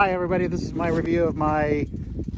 Hi everybody, this is my review of my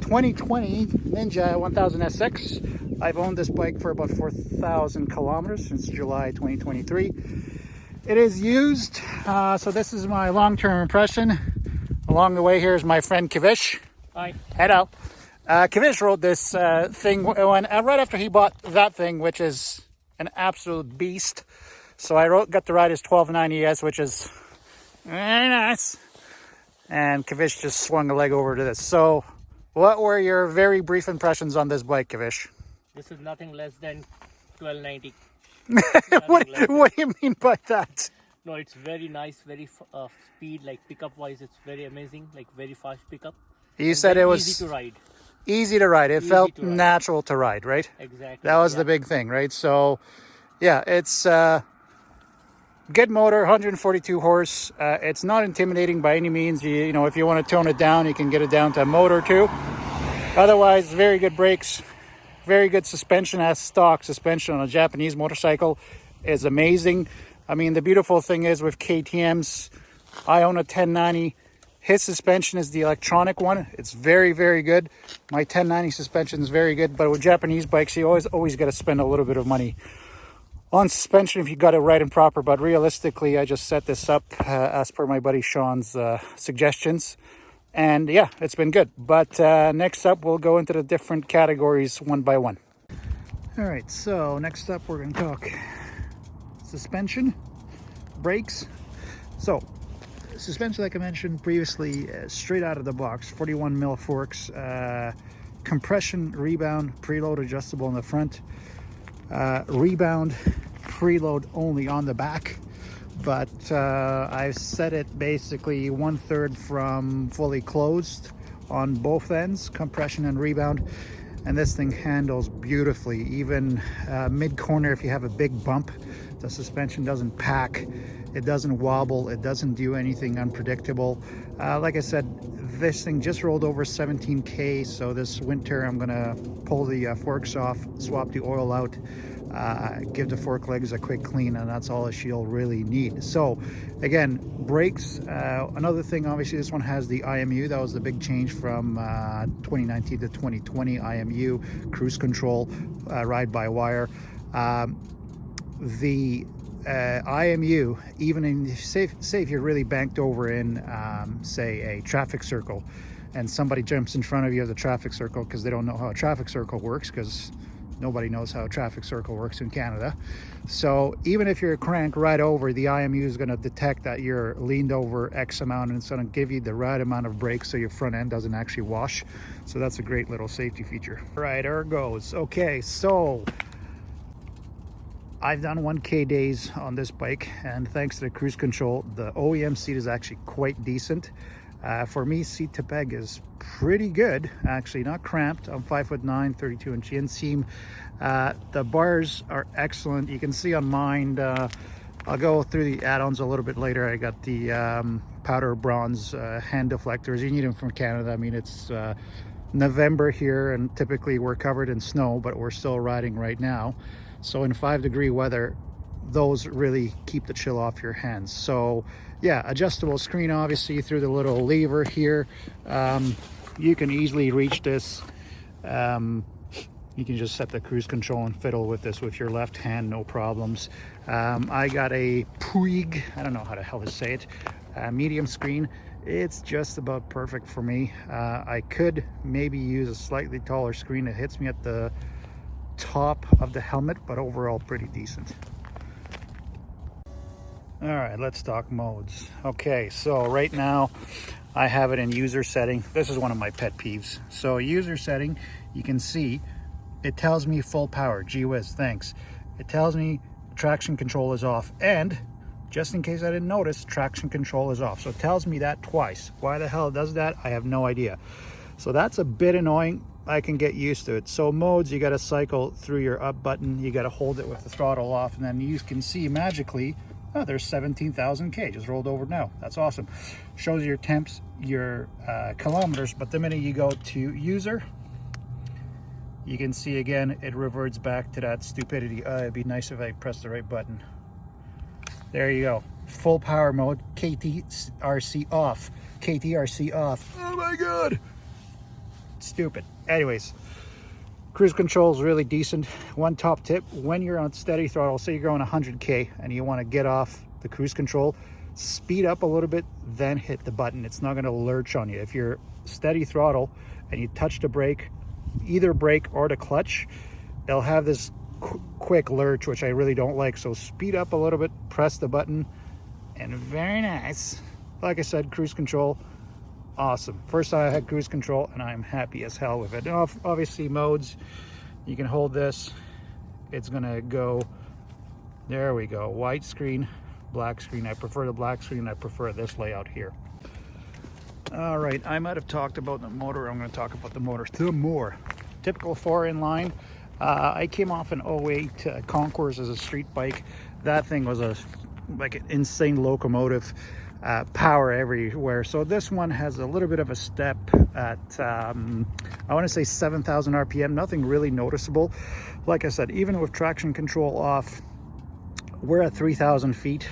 2020 Ninja 1000 SX. I've owned this bike for about 4,000 kilometers since July 2023. It is used, so this is my long-term impression. Along the way here is my friend Kavish. Hi. Hello. Kavish rode this thing right after he bought that thing, which is an absolute beast. So I got to ride his 1290S, which is very nice. And Kavish just swung a leg over to this. So what were your very brief impressions on this bike, Kavish? This is nothing less than 1290. What do you mean by that? No, it's very nice, very speed, like pickup wise, it's very amazing, like very fast pickup. You said it was easy to ride. Easy to ride. It felt natural to ride, right? Exactly. That was the big thing, right? So yeah, it's good motor, 142 horse. It's not intimidating by any means. You know, if you want to tone it down, you can get it down to a motor too. Otherwise, very good brakes, very good suspension. As stock suspension on a Japanese motorcycle is amazing. I mean, the beautiful thing is with KTM's, I own a 1090. His suspension is the electronic one. It's very, very good. My 1090 suspension is very good, but with Japanese bikes, you always got to spend a little bit of money on suspension if you got it right and proper. But realistically, I just set this up as per my buddy Sean's suggestions, and yeah, it's been good. But next up, we'll go into the different categories one by one. All right, so next up, we're going to talk suspension, brakes. So suspension, like I mentioned previously, straight out of the box, 41 mil forks, compression, rebound, preload adjustable in the front, rebound, preload only on the back. But I've set it basically 1/3 from fully closed on both ends, compression and rebound. And this thing handles beautifully. Even mid-corner, if you have a big bump, the suspension doesn't pack, it doesn't wobble, it doesn't do anything unpredictable. Like I said, this thing just rolled over 17K, so this winter I'm gonna pull the forks off, swap the oil out, give the fork legs a quick clean, and that's all she'll really need. So again, brakes, another thing, obviously this one has the IMU. That was the big change from 2019 to 2020. IMU, cruise control, ride by wire. The IMU, even in say if you're really banked over in say a traffic circle and somebody jumps in front of you as a traffic circle because they don't know how a traffic circle works, because nobody knows how a traffic circle works in Canada. So even if you're cranked right over, the IMU is going to detect that you're leaned over X amount, and it's going to give you the right amount of brake so your front end doesn't actually wash. So that's a great little safety feature. All right, there it goes. Okay, so I've done 1K days on this bike, and thanks to the cruise control, the OEM seat is actually quite decent. For me, seat to peg is pretty good, actually, not cramped. I'm 5'9", 32-inch inseam. The bars are excellent. You can see on mine, I'll go through the add-ons a little bit later. I got the powder bronze hand deflectors. You need them from Canada. I mean, it's November here, and typically we're covered in snow, but we're still riding right now. So in 5-degree weather, those really keep the chill off your hands. So yeah, adjustable screen, obviously, through the little lever here. You can easily reach this. You can just set the cruise control and fiddle with this with your left hand, no problems. I got a Puig, I don't know how the hell to say it, medium screen. It's just about perfect for me. I could maybe use a slightly taller screen. It hits me at the top of the helmet, but overall pretty decent. All right, let's talk modes. Okay, so right now I have it in user setting. This is one of my pet peeves. So user setting, you can see it tells me full power. Gee whiz, thanks. It tells me traction control is off, and just in case I didn't notice, traction control is off. So it tells me that twice. Why the hell it does that, I have no idea. So that's a bit annoying. I can get used to it. So modes, you got to cycle through your up button. You got to hold it with the throttle off, and then you can see magically, oh, there's 17,000 K just rolled over now. That's awesome. Shows your temps, your kilometers, but the minute you go to user, you can see again, it reverts back to that stupidity. It'd be nice if I pressed the right button. There you go. full power mode, KTRC off. KTRC off. Oh my God. Stupid. Anyways, cruise control is really decent. One top tip, when you're on steady throttle, say you're going 100K and you want to get off the cruise control, speed up a little bit, then hit the button. It's not going to lurch on you. If you're steady throttle and you touch the brake, either brake or the clutch, it'll have this quick lurch, which I really don't like. So speed up a little bit, press the button, and very nice. Like I said, cruise control, awesome. First time I had cruise control and I'm happy as hell with it. And obviously modes, you can hold this, it's gonna go, there we go, white screen, black screen. I prefer the black screen. I prefer this layout here. All right, I might have talked about the motor. I'm going to talk about the motor some more. Typical 4-in-line. I came off an 08 Concours as a street bike. That thing was like an insane locomotive, power everywhere. So this one has a little bit of a step at I want to say 7,000 RPM. Nothing really noticeable. Like I said, even with traction control off, we're at 3,000 feet.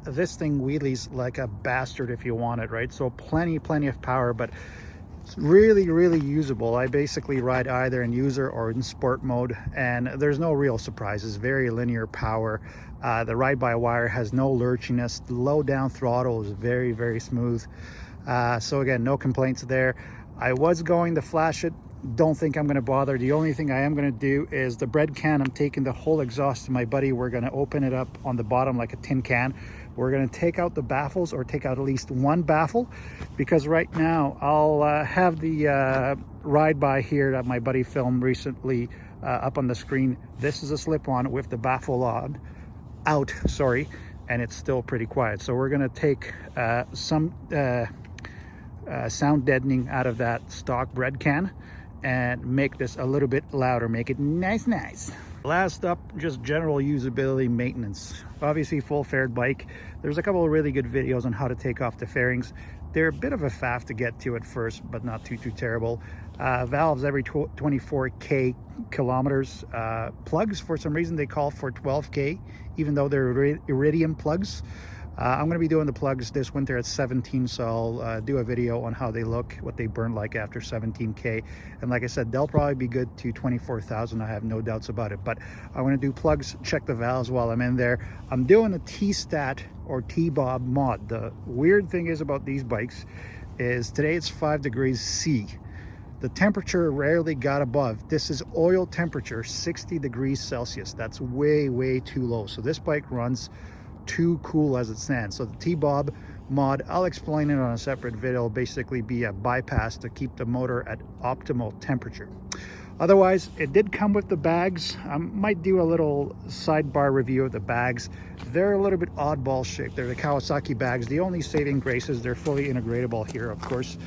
This thing wheelies like a bastard if you want it, right? So plenty of power, but it's really usable. I basically ride either in user or in sport mode, and there's no real surprises. Very linear power. The ride-by-wire has no lurchiness. The low down throttle is very smooth. So again, no complaints there. I was going to flash it. Don't think I'm going to bother. The only thing I am going to do is the bread can. I'm taking the whole exhaust to my buddy. We're going to open it up on the bottom like a tin can. We're going to take out the baffles, or take out at least one baffle, because right now I'll have the ride by here that my buddy filmed recently up on the screen. This is a slip-on with the baffle out, sorry, and it's still pretty quiet. So we're going to take some sound deadening out of that stock bread can and make this a little bit louder, make it nice. Last up, just general usability maintenance. Obviously full faired bike. There's a couple of really good videos on how to take off the fairings. They're a bit of a faff to get to at first, but not too terrible. Valves every 24K kilometers. Plugs, for some reason they call for 12K, even though they're iridium plugs. I'm going to be doing the plugs this winter at 17, so I'll do a video on how they look, what they burn like after 17K. And like I said, they'll probably be good to 24,000. I have no doubts about it. But I want to do plugs, check the valves while I'm in there. I'm doing a T-Stat or T-Bob mod. The weird thing is about these bikes is today it's 5 degrees C. The temperature rarely got above, this is oil temperature, 60 degrees Celsius. That's way too low. So this bike runs too cool as it stands. So the T-Bob mod, I'll explain it on a separate video. It'll basically be a bypass to keep the motor at optimal temperature. Otherwise, it did come with the bags. I might do a little sidebar review of the bags. They're a little bit oddball shaped. They're the Kawasaki bags. The only saving grace is they're fully integratable here, of course.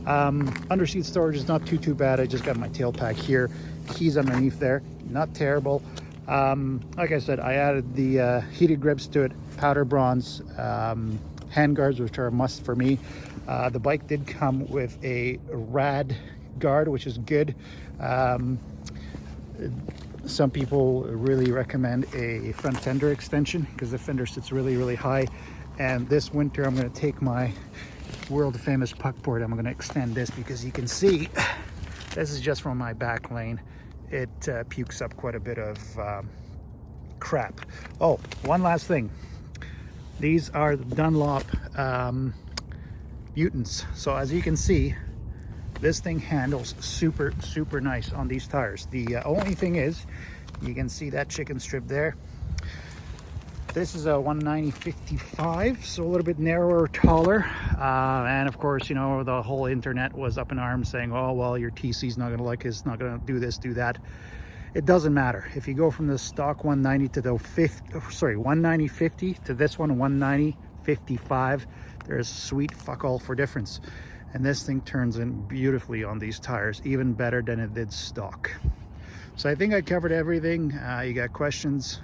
Underseat storage is not too bad. I just got my tail pack here. Keys underneath there, not terrible. Like I said, I added the heated grips to it, powder bronze, hand guards, which are a must for me. The bike did come with a rad guard, which is good. Some people really recommend a front fender extension because the fender sits really high. And this winter I'm going to take my world famous puck board. I'm going to extend this because you can see this is just from my back lane. It pukes up quite a bit of crap. Oh, one last thing. These are the Dunlop Mutants. So as you can see, this thing handles super nice on these tires. The only thing is, you can see that chicken strip there. This is a 190/55, so a little bit narrower, taller. And of course, you know, the whole internet was up in arms saying, oh, well, your TC's not going to like this, not going to do this, do that. It doesn't matter. If you go from the stock 190 to the 190/50 to this one, 190/55, there's sweet fuck all for difference. And this thing turns in beautifully on these tires, even better than it did stock. So I think I covered everything. You got questions?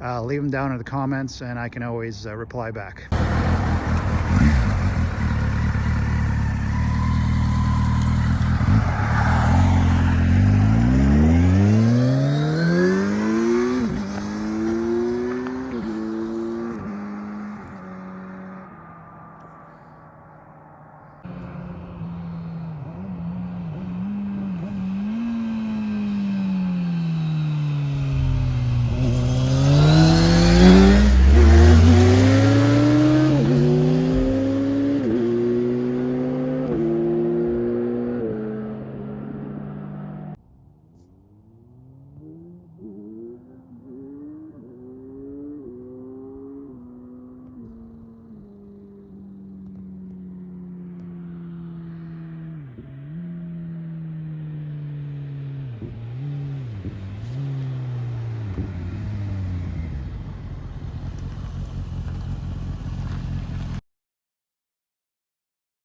Leave them down in the comments and I can always reply back.